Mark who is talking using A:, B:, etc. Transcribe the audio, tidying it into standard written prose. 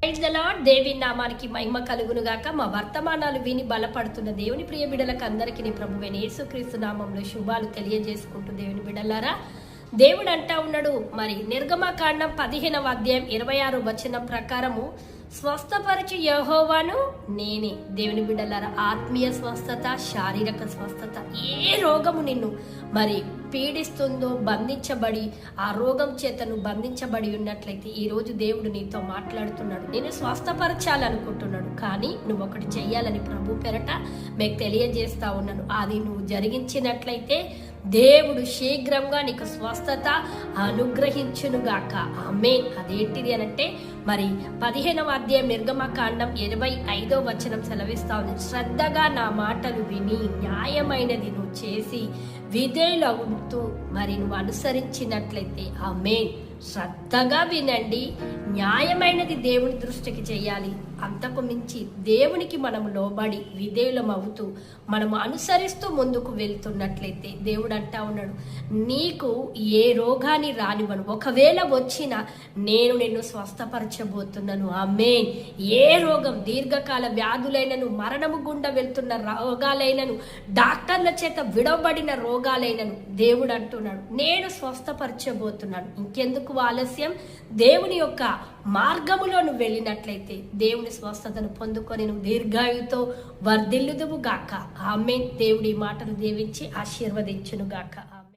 A: Praise the lord. దేవి నామానికి మహిమ కలుగును గాక. మా వర్తమానాలు విని బలపడుతున్న దేవుని ప్రియ బిడ్డలకు అందరికీ ప్రభువైన యేసుక్రీస్తు నామంలో శుభాలు తెలియజేసుకుంటూ దేవుని బిడ్డలారా, దేవుడు అంటా ఉన్నాడు మరి నిర్గమకాండం 15వ అధ్యాయం 26వ వచనం ప్రకారము స్వస్థపరచు యెహోవాను నేనే. దేవుని బిడ్డలారా, ఆత్మీయ స్వస్థత, శారీరక స్వస్థత, ఏ రోగము నిన్ను మరి పీడిస్తుందో, బంధించబడి ఆ రోగం చేతను బంధించబడి ఉన్నట్లయితే ఈరోజు దేవుడు నీతో మాట్లాడుతున్నాడు. నేను స్వస్థపరచాలనుకుంటున్నాడు, కానీ నువ్వు ఒకటి చెయ్యాలని ప్రభు పెరట మీకు తెలియజేస్తా ఉన్నాను. అది నువ్వు జరిగించినట్లయితే దేవుడు శీఘ్రంగా నీకు స్వస్థత అనుగ్రహించునుగాక. ఆమేన్. అదేంటిది అనంటే మరి 15వ అధ్యాయం నిర్గమకాండం 25వ వచనం సెలవిస్తా ఉంది. శ్రద్ధగా నా మాటలు విని న్యాయమైనది నువ్వు చేసి విధేయులవుతూ మరి నువ్వు అనుసరించినట్లయితే, ఆమేన్. శ్రద్ధగా వినండి, న్యాయమైనది దేవుని దృష్టికి చేయాలి. అంతకు మించి దేవునికి మనం లోబడి విధేయులం అవుతూ మనము అనుసరిస్తూ ముందుకు వెళ్తున్నట్లయితే దేవుడు అంటా ఉన్నాడు, నీకు ఏ రోగాన్ని రానివ్వను, ఒకవేళ వచ్చినా నేను నిన్ను స్వస్థపరచబోతున్నాను. ఆమేన్. ఏ రోగం, దీర్ఘకాల వ్యాధులైనను, మరణము గుండా వెళ్తున్న రోగాలైనను, డాక్టర్ల చేత విడవబడిన రోగాలైనను దేవుడు అంటున్నాడు, నేను స్వస్థపరచబోతున్నాను. ఇంకెందుకు ఆలస్యం? దేవుని యొక్క మార్గములో నువ్వు వెళ్ళినట్లయితే దేవుని స్వస్థతను పొందుకొని నువ్వు దీర్ఘాయుతో వర్ధిల్లుదువు గాక. ఆమేన్. దేవుడి మాటను దీవించి ఆశీర్వదించును గాక.